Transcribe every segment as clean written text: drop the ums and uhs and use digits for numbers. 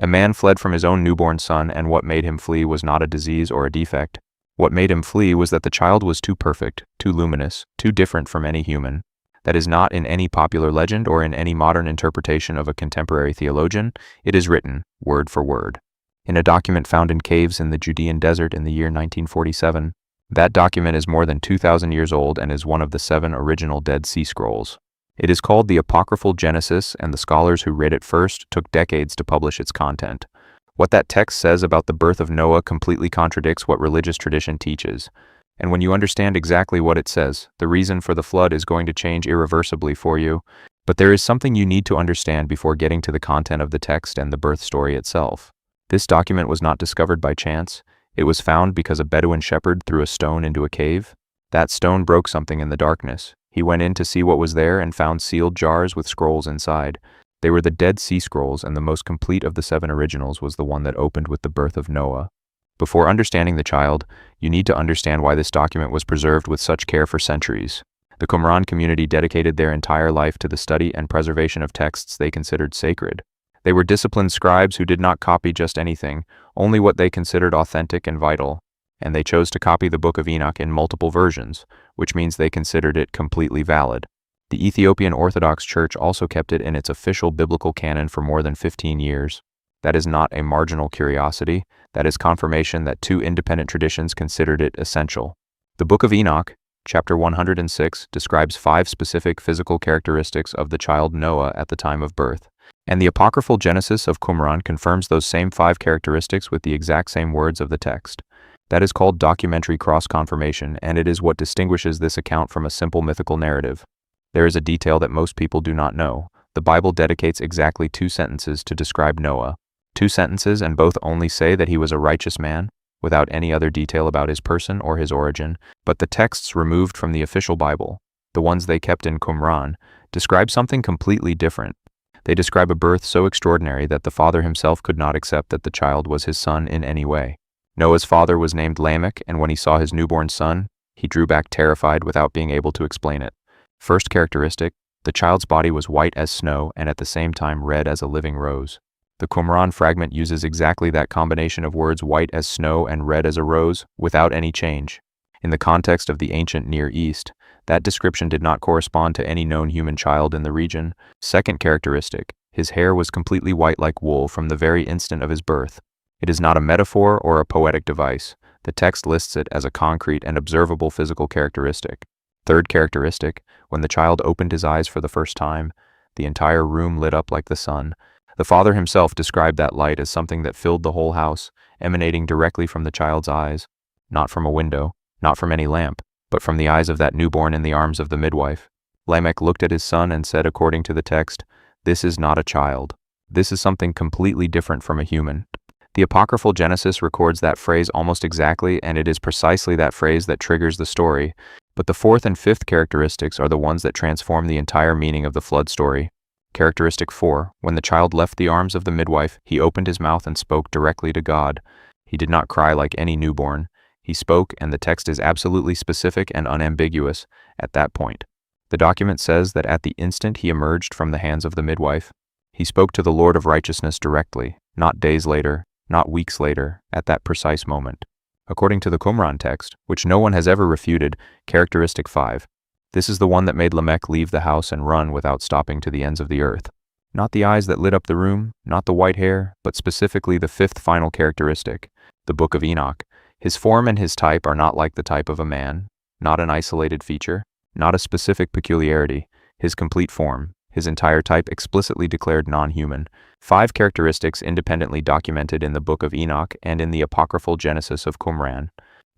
A man fled from his own newborn son, and what made him flee was not a disease or a defect. What made him flee was that the child was too perfect, too luminous, too different from any human. That is not in any popular legend or in any modern interpretation of a contemporary theologian. It is written, word for word, in a document found in caves in the Judean desert in the year 1947. That document is more than 2,000 years old and is one of the 7 original Dead Sea Scrolls. It is called the Apocryphal Genesis, and the scholars who read it first took decades to publish its content. What that text says about the birth of Noah completely contradicts what religious tradition teaches. And when you understand exactly what it says, the reason for the flood is going to change irreversibly for you. But there is something you need to understand before getting to the content of the text and the birth story itself. This document was not discovered by chance. It was found because a Bedouin shepherd threw a stone into a cave. That stone broke something in the darkness. He went in to see what was there and found sealed jars with scrolls inside. They were the Dead Sea Scrolls, and the most complete of the 7 originals was the one that opened with the birth of Noah. Before understanding the child, you need to understand why this document was preserved with such care for centuries. The Qumran community dedicated their entire life to the study and preservation of texts they considered sacred. They were disciplined scribes who did not copy just anything, only what they considered authentic and vital. And they chose to copy the Book of Enoch in multiple versions, which means they considered it completely valid. The Ethiopian Orthodox Church also kept it in its official biblical canon for more than 15 years. That is not a marginal curiosity. That is confirmation that 2 independent traditions considered it essential. The Book of Enoch, chapter 106, describes 5 specific physical characteristics of the child Noah at the time of birth. And the apocryphal Genesis of Qumran confirms those same 5 characteristics with the exact same words of the text. That is called documentary cross-confirmation, and it is what distinguishes this account from a simple mythical narrative. There is a detail that most people do not know. The Bible dedicates exactly 2 sentences to describe Noah. 2 sentences, and both only say that he was a righteous man, without any other detail about his person or his origin. But the texts removed from the official Bible, the ones they kept in Qumran, describe something completely different. They describe a birth so extraordinary that the father himself could not accept that the child was his son in any way. Noah's father was named Lamech, and when he saw his newborn son, he drew back terrified without being able to explain it. First characteristic, the child's body was white as snow and at the same time red as a living rose. The Qumran fragment uses exactly that combination of words white as snow and red as a rose, without any change. In the context of the ancient Near East, that description did not correspond to any known human child in the region. Second characteristic, his hair was completely white like wool from the very instant of his birth. It is not a metaphor or a poetic device. The text lists it as a concrete and observable physical characteristic. Third characteristic, when the child opened his eyes for the first time, the entire room lit up like the sun. The father himself described that light as something that filled the whole house, emanating directly from the child's eyes, not from a window, not from any lamp, but from the eyes of that newborn in the arms of the midwife. Lamech looked at his son and said, according to the text, "This is not a child. This is something completely different from a human." The apocryphal Genesis records that phrase almost exactly, and it is precisely that phrase that triggers the story. But the 4th and 5th characteristics are the ones that transform the entire meaning of the flood story. Characteristic 4, when the child left the arms of the midwife, he opened his mouth and spoke directly to God. He did not cry like any newborn. He spoke, and the text is absolutely specific and unambiguous at that point. The document says that at the instant he emerged from the hands of the midwife, he spoke to the Lord of righteousness directly, not days later, not weeks later, at that precise moment. According to the Qumran text, which no one has ever refuted, characteristic 5. This is the one that made Lamech leave the house and run without stopping to the ends of the earth. Not the eyes that lit up the room, not the white hair, but specifically the 5th final characteristic, the Book of Enoch. His form and his type are not like the type of a man, not an isolated feature, not a specific peculiarity. His complete form, his entire type explicitly declared non-human. 5 characteristics independently documented in the Book of Enoch and in the apocryphal Genesis of Qumran.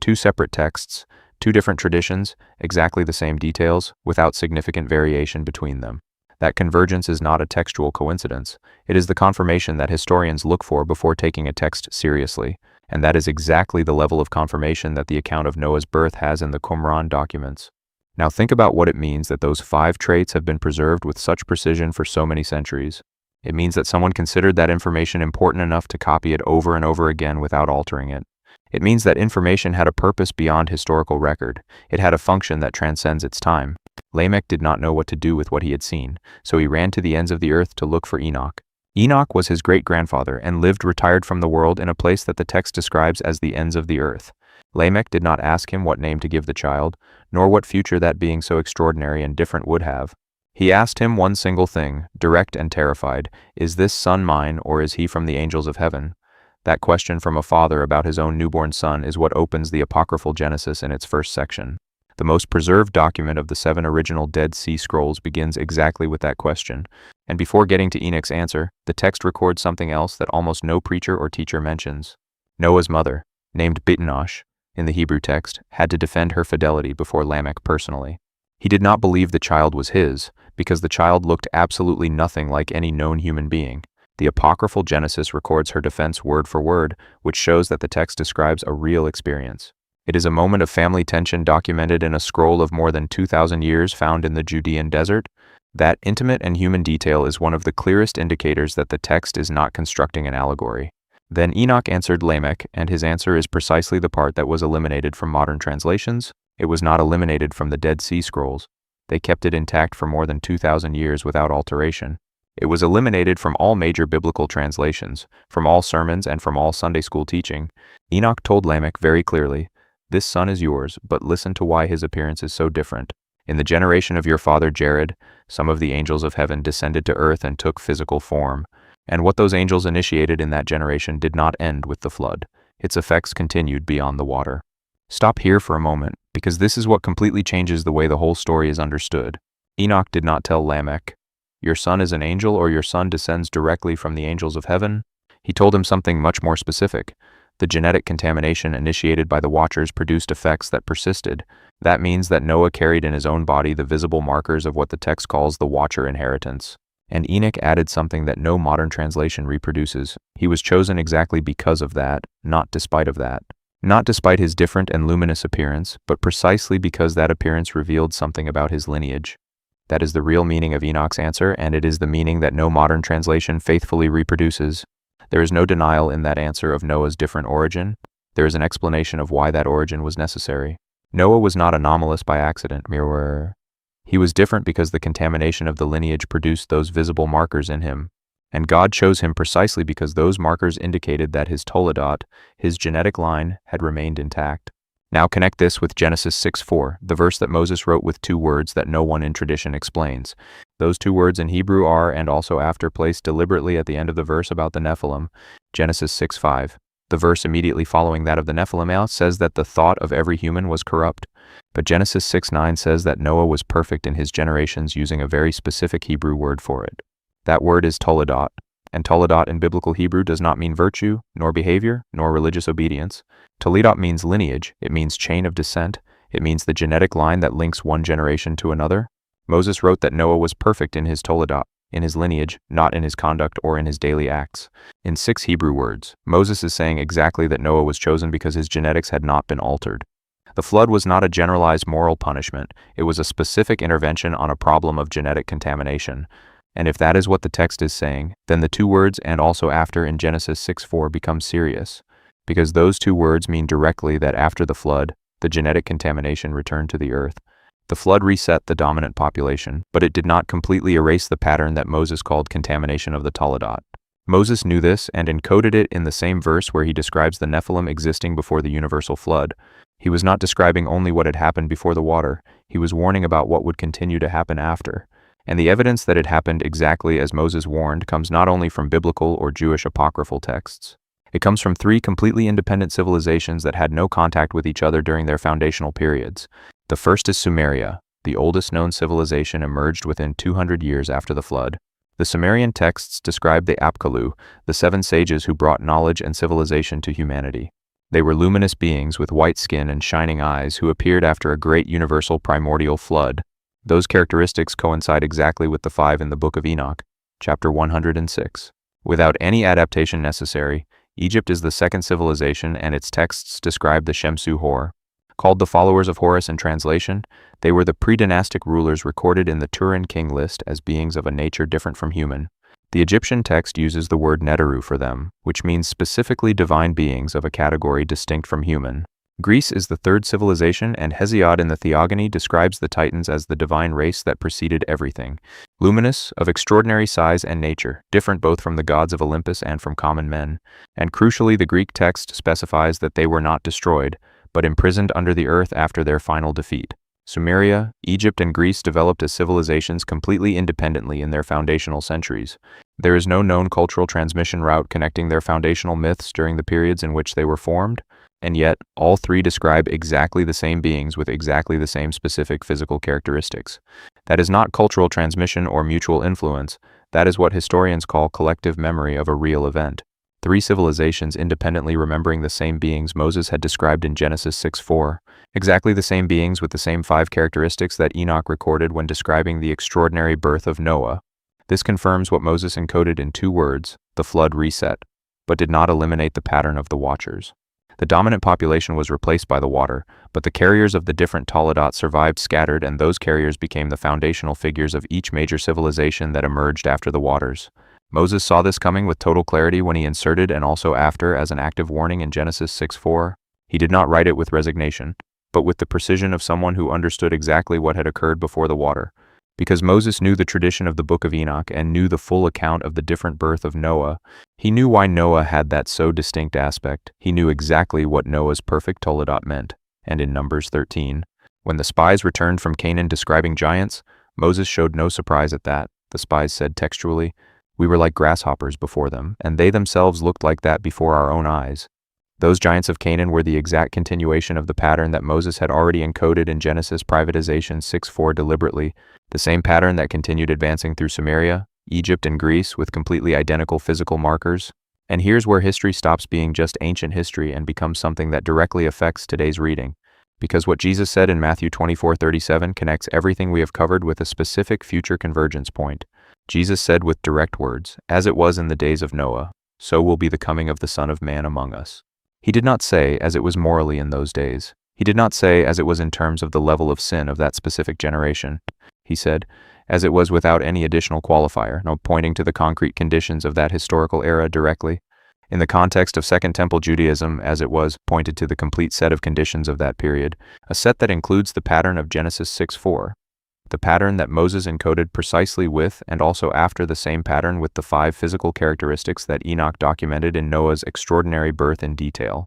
2 separate texts, 2 different traditions, exactly the same details, without significant variation between them. That convergence is not a textual coincidence. It is the confirmation that historians look for before taking a text seriously, and that is exactly the level of confirmation that the account of Noah's birth has in the Qumran documents. Now think about what it means that those 5 traits have been preserved with such precision for so many centuries. It means that someone considered that information important enough to copy it over and over again without altering it. It means that information had a purpose beyond historical record. It had a function that transcends its time. Lamech did not know what to do with what he had seen, so he ran to the ends of the earth to look for Enoch. Enoch was his great-grandfather and lived retired from the world in a place that the text describes as the ends of the earth. Lamech did not ask him what name to give the child, nor what future that being so extraordinary and different would have. He asked him one single thing, direct and terrified: "Is this son mine, or is he from the angels of heaven?" That question from a father about his own newborn son is what opens the apocryphal Genesis in its first section. The most preserved document of the 7 original Dead Sea Scrolls begins exactly with that question, and before getting to Enoch's answer, the text records something else that almost no preacher or teacher mentions. Noah's mother, named Enoch in the Hebrew text, had to defend her fidelity before Lamech personally. He did not believe the child was his, because the child looked absolutely nothing like any known human being. The apocryphal Genesis records her defense word for word, which shows that the text describes a real experience. It is a moment of family tension documented in a scroll of more than 2,000 years found in the Judean desert. That intimate and human detail is one of the clearest indicators that the text is not constructing an allegory. Then Enoch answered Lamech, and his answer is precisely the part that was eliminated from modern translations. It was not eliminated from the Dead Sea Scrolls. They kept it intact for more than 2,000 years without alteration. It was eliminated from all major biblical translations, from all sermons and from all Sunday school teaching. Enoch told Lamech very clearly, "This son is yours, but listen to why his appearance is so different. In the generation of your father Jared, some of the angels of heaven descended to earth and took physical form. And what those angels initiated in that generation did not end with the flood. Its effects continued beyond the water." Stop here for a moment, because this is what completely changes the way the whole story is understood. Enoch did not tell Lamech, "Your son is an angel," or "Your son descends directly from the angels of heaven." He told him something much more specific. The genetic contamination initiated by the Watchers produced effects that persisted. That means that Noah carried in his own body the visible markers of what the text calls the Watcher inheritance. And Enoch added something that no modern translation reproduces. He was chosen exactly because of that, not despite of that. Not despite his different and luminous appearance, but precisely because that appearance revealed something about his lineage. That is the real meaning of Enoch's answer, and it is the meaning that no modern translation faithfully reproduces. There is no denial in that answer of Noah's different origin. There is an explanation of why that origin was necessary. Noah was not anomalous by accident. He was different because the contamination of the lineage produced those visible markers in him. And God chose him precisely because those markers indicated that his Toledot, his genetic line, had remained intact. Now connect this with Genesis 6:4, the verse that Moses wrote with 2 words that no one in tradition explains. Those 2 words in Hebrew are, and also after, placed deliberately at the end of the verse about the Nephilim, Genesis 6:5. The verse immediately following that of the Nephilim says that the thought of every human was corrupt. But Genesis 6:9 says that Noah was perfect in his generations using a very specific Hebrew word for it. That word is Toledot, and Toledot in biblical Hebrew does not mean virtue, nor behavior, nor religious obedience. Toledot means lineage, it means chain of descent, it means the genetic line that links one generation to another. Moses wrote that Noah was perfect in his Toledot, in his lineage, not in his conduct or in his daily acts. In 6 Hebrew words, Moses is saying exactly that Noah was chosen because his genetics had not been altered. The flood was not a generalized moral punishment, it was a specific intervention on a problem of genetic contamination. And if that is what the text is saying, then the 2 words "and also after" in Genesis 6:4 become serious, because those 2 words mean directly that after the flood, the genetic contamination returned to the earth. The flood reset the dominant population, but it did not completely erase the pattern that Moses called contamination of the Toledot. Moses knew this and encoded it in the same verse where he describes the Nephilim existing before the universal flood. He was not describing only what had happened before the water, he was warning about what would continue to happen after. And the evidence that it happened exactly as Moses warned comes not only from biblical or Jewish apocryphal texts. It comes from 3 completely independent civilizations that had no contact with each other during their foundational periods. The first is Sumeria. The oldest known civilization emerged within 200 years after the flood. The Sumerian texts describe the Apkallu, the 7 sages who brought knowledge and civilization to humanity. They were luminous beings with white skin and shining eyes who appeared after a great universal primordial flood. Those characteristics coincide exactly with the 5 in the Book of Enoch, chapter 106. Without any adaptation necessary, Egypt is the second civilization, and its texts describe the Shemsu Hor. Called the followers of Horus in translation, they were the pre-dynastic rulers recorded in the Turin king list as beings of a nature different from human. The Egyptian text uses the word Neteru for them, which means specifically divine beings of a category distinct from human. Greece is the third civilization, and Hesiod in the Theogony describes the Titans as the divine race that preceded everything. Luminous, of extraordinary size and nature, different both from the gods of Olympus and from common men. And crucially, the Greek text specifies that they were not destroyed, but imprisoned under the earth after their final defeat. Sumeria, Egypt, and Greece developed as civilizations completely independently in their foundational centuries. There is no known cultural transmission route connecting their foundational myths during the periods in which they were formed, and yet all three describe exactly the same beings with exactly the same specific physical characteristics. That is not cultural transmission or mutual influence, that is what historians call collective memory of a real event. Three civilizations independently remembering the same beings Moses had described in Genesis 6:4, exactly the same beings with the same 5 characteristics that Enoch recorded when describing the extraordinary birth of Noah. This confirms what Moses encoded in 2 words, the flood reset, but did not eliminate the pattern of the watchers. The dominant population was replaced by the water, but the carriers of the different Toledot survived scattered, and those carriers became the foundational figures of each major civilization that emerged after the waters. Moses saw this coming with total clarity when he inserted and also after as an active warning in Genesis 6:4. He did not write it with resignation, but with the precision of someone who understood exactly what had occurred before the water. Because Moses knew the tradition of the Book of Enoch and knew the full account of the different birth of Noah, he knew why Noah had that so distinct aspect. He knew exactly what Noah's perfect Toledot meant. And in Numbers 13, when the spies returned from Canaan describing giants, Moses showed no surprise at that. The spies said textually, "We were like grasshoppers before them, and they themselves looked like that before our own eyes." Those giants of Canaan were the exact continuation of the pattern that Moses had already encoded in Genesis Privatization 6:4 deliberately, the same pattern that continued advancing through Sumeria, Egypt, and Greece with completely identical physical markers. And here's where history stops being just ancient history and becomes something that directly affects today's reading. Because what Jesus said in Matthew 24:37 connects everything we have covered with a specific future convergence point. Jesus said with direct words, "As it was in the days of Noah, so will be the coming of the Son of Man among us." He did not say, as it was morally in those days. He did not say, as it was in terms of the level of sin of that specific generation. He said, as it was without any additional qualifier, no pointing to the concrete conditions of that historical era directly. In the context of Second Temple Judaism, as it was, pointed to the complete set of conditions of that period, a set that includes the pattern of Genesis 6:4. The pattern that Moses encoded precisely with and also after the same pattern with the 5 physical characteristics that Enoch documented in Noah's extraordinary birth in detail.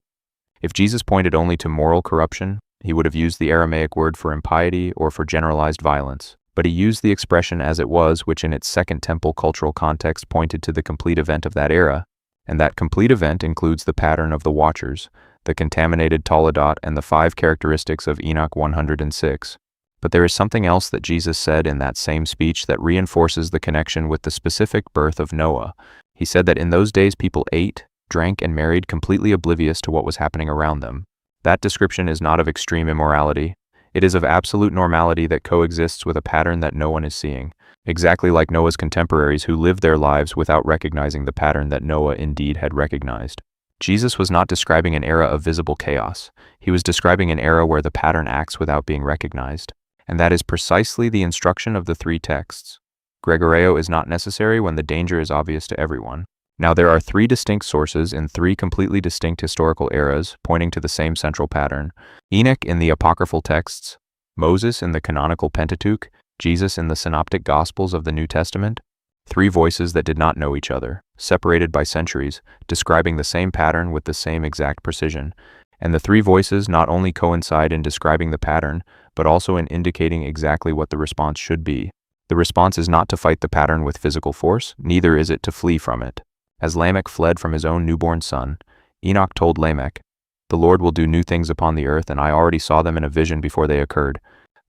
If Jesus pointed only to moral corruption, he would have used the Aramaic word for impiety or for generalized violence, but he used the expression as it was, which in its Second Temple cultural context pointed to the complete event of that era, and that complete event includes the pattern of the watchers, the contaminated Toledot, and the 5 characteristics of Enoch 106. But there is something else that Jesus said in that same speech that reinforces the connection with the specific birth of Noah. He said that in those days people ate, drank, and married completely oblivious to what was happening around them. That description is not of extreme immorality. It is of absolute normality that coexists with a pattern that no one is seeing, exactly like Noah's contemporaries who lived their lives without recognizing the pattern that Noah indeed had recognized. Jesus was not describing an era of visible chaos. He was describing an era where the pattern acts without being recognized. And that is precisely the instruction of the 3 texts. Gregoreo is not necessary when the danger is obvious to everyone. Now there are 3 distinct sources in 3 completely distinct historical eras pointing to the same central pattern. Enoch in the apocryphal texts, Moses in the canonical Pentateuch, Jesus in the synoptic Gospels of the New Testament. 3 voices that did not know each other, separated by centuries, describing the same pattern with the same exact precision. And the 3 voices not only coincide in describing the pattern, but also in indicating exactly what the response should be. The response is not to fight the pattern with physical force, neither is it to flee from it. As Lamech fled from his own newborn son, Enoch told Lamech, "The Lord will do new things upon the earth, and I already saw them in a vision before they occurred."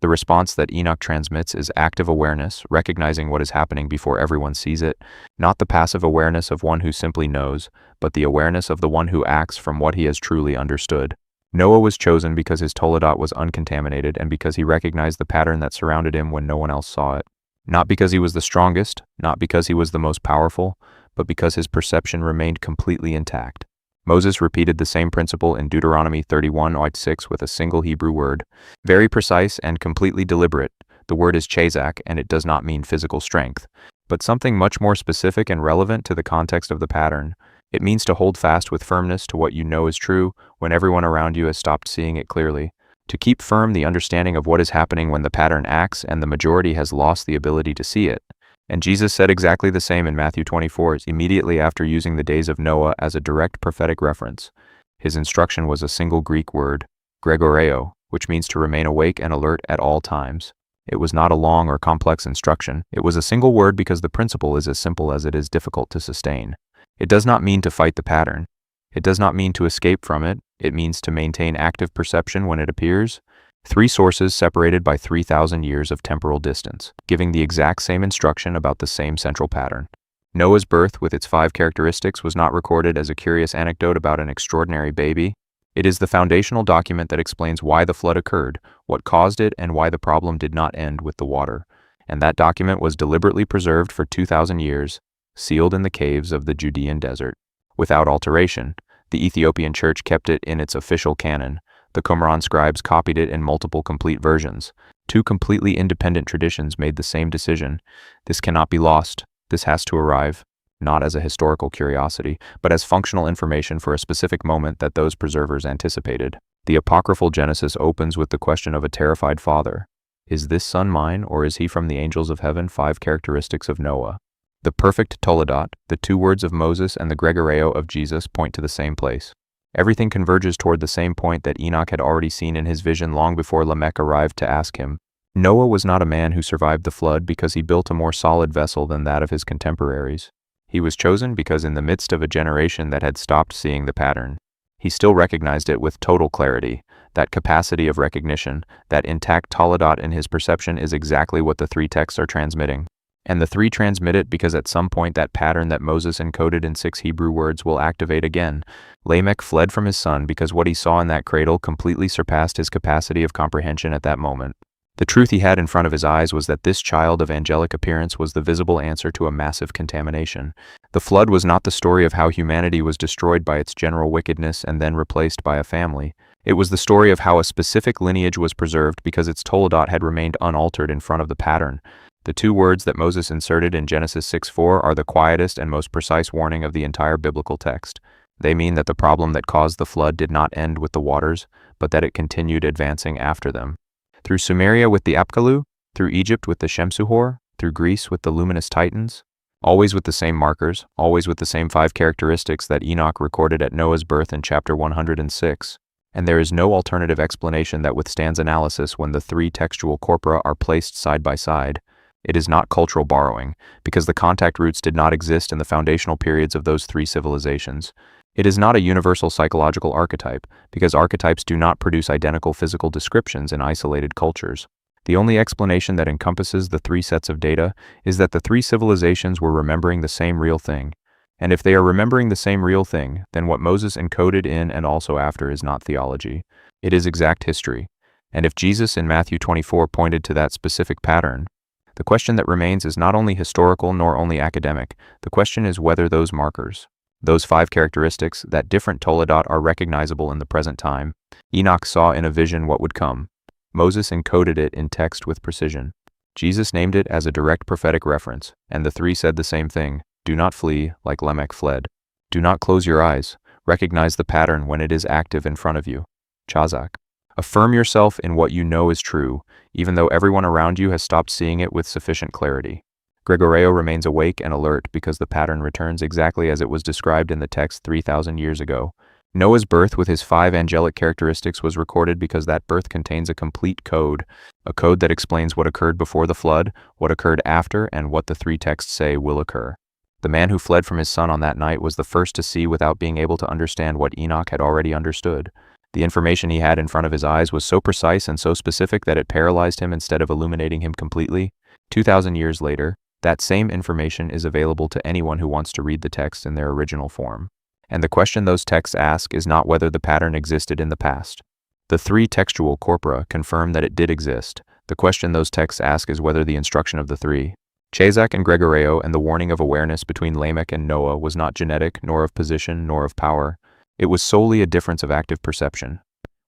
The response that Enoch transmits is active awareness, recognizing what is happening before everyone sees it, not the passive awareness of one who simply knows, but the awareness of the one who acts from what he has truly understood. Noah was chosen because his Toledot was uncontaminated and because he recognized the pattern that surrounded him when no one else saw it. Not because he was the strongest, not because he was the most powerful, but because his perception remained completely intact. Moses repeated the same principle in Deuteronomy 31:6 with a single Hebrew word. Very precise and completely deliberate. The word is chazak, and it does not mean physical strength, but something much more specific and relevant to the context of the pattern. It means to hold fast with firmness to what you know is true when everyone around you has stopped seeing it clearly. To keep firm the understanding of what is happening when the pattern acts and the majority has lost the ability to see it. And Jesus said exactly the same in Matthew 24, immediately after using the days of Noah as a direct prophetic reference. His instruction was a single Greek word, gregoreo, which means to remain awake and alert at all times. It was not a long or complex instruction. It was a single word because the principle is as simple as it is difficult to sustain. It does not mean to fight the pattern. It does not mean to escape from it. It means to maintain active perception when it appears. 3 sources separated by 3,000 years of temporal distance, giving the exact same instruction about the same central pattern. Noah's birth with its 5 characteristics was not recorded as a curious anecdote about an extraordinary baby. It is the foundational document that explains why the flood occurred, what caused it, and why the problem did not end with the water. And that document was deliberately preserved for 2,000 years, sealed in the caves of the Judean desert. Without alteration, the Ethiopian church kept it in its official canon. The Qumran scribes copied it in multiple complete versions. 2 completely independent traditions made the same decision. This cannot be lost. This has to arrive, not as a historical curiosity, but as functional information for a specific moment that those preservers anticipated. The apocryphal Genesis opens with the question of a terrified father. Is this son mine, or is he from the angels of heaven? 5 characteristics of Noah. The perfect Toledot, the 2 words of Moses and the Gregoreo of Jesus point to the same place. Everything converges toward the same point that Enoch had already seen in his vision long before Lamech arrived to ask him. Noah was not a man who survived the flood because he built a more solid vessel than that of his contemporaries. He was chosen because in the midst of a generation that had stopped seeing the pattern, he still recognized it with total clarity. That capacity of recognition, that intact Toledot in his perception is exactly what the 3 texts are transmitting. And the 3 transmit it because at some point that pattern that Moses encoded in 6 Hebrew words will activate again. Lamech fled from his son because what he saw in that cradle completely surpassed his capacity of comprehension at that moment. The truth he had in front of his eyes was that this child of angelic appearance was the visible answer to a massive contamination. The flood was not the story of how humanity was destroyed by its general wickedness and then replaced by a family. It was the story of how a specific lineage was preserved because its Toledot had remained unaltered in front of the pattern. The 2 words that Moses inserted in Genesis 6:4 are the quietest and most precise warning of the entire biblical text. They mean that the problem that caused the flood did not end with the waters, but that it continued advancing after them. Through Sumeria with the Apkallu, through Egypt with the Shemsuhor, through Greece with the luminous Titans, always with the same markers, always with the same 5 characteristics that Enoch recorded at Noah's birth in chapter 106. And there is no alternative explanation that withstands analysis when the 3 textual corpora are placed side by side. It is not cultural borrowing, because the contact roots did not exist in the foundational periods of those 3 civilizations. It is not a universal psychological archetype, because archetypes do not produce identical physical descriptions in isolated cultures. The only explanation that encompasses the 3 sets of data is that the 3 civilizations were remembering the same real thing. And if they are remembering the same real thing, then what Moses encoded in and also after is not theology. It is exact history. And if Jesus in Matthew 24 pointed to that specific pattern, the question that remains is not only historical nor only academic. The question is whether those markers, those 5 characteristics, that different Toledot are recognizable in the present time. Enoch saw in a vision what would come. Moses encoded it in text with precision. Jesus named it as a direct prophetic reference, and the 3 said the same thing. Do not flee like Lamech fled. Do not close your eyes. Recognize the pattern when it is active in front of you. Chazak. Affirm yourself in what you know is true, even though everyone around you has stopped seeing it with sufficient clarity. Gregoreo remains awake and alert because the pattern returns exactly as it was described in the text 3,000 years ago. Noah's birth with his 5 angelic characteristics was recorded because that birth contains a complete code, a code that explains what occurred before the flood, what occurred after, and what the 3 texts say will occur. The man who fled from his son on that night was the first to see without being able to understand what Enoch had already understood. The information he had in front of his eyes was so precise and so specific that it paralyzed him instead of illuminating him completely. 2,000 years later, that same information is available to anyone who wants to read the text in their original form. And the question those texts ask is not whether the pattern existed in the past. The 3 textual corpora confirm that it did exist. The question those texts ask is whether the instruction of the 3, Chazak and Gregoreo, and the warning of awareness between Lamech and Noah was not genetic, nor of position, nor of power. It was solely a difference of active perception.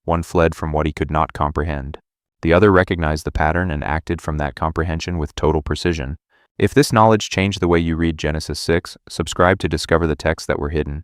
One fled from what he could not comprehend. The other recognized the pattern and acted from that comprehension with total precision. If this knowledge changed the way you read Genesis 6, subscribe to discover the texts that were hidden.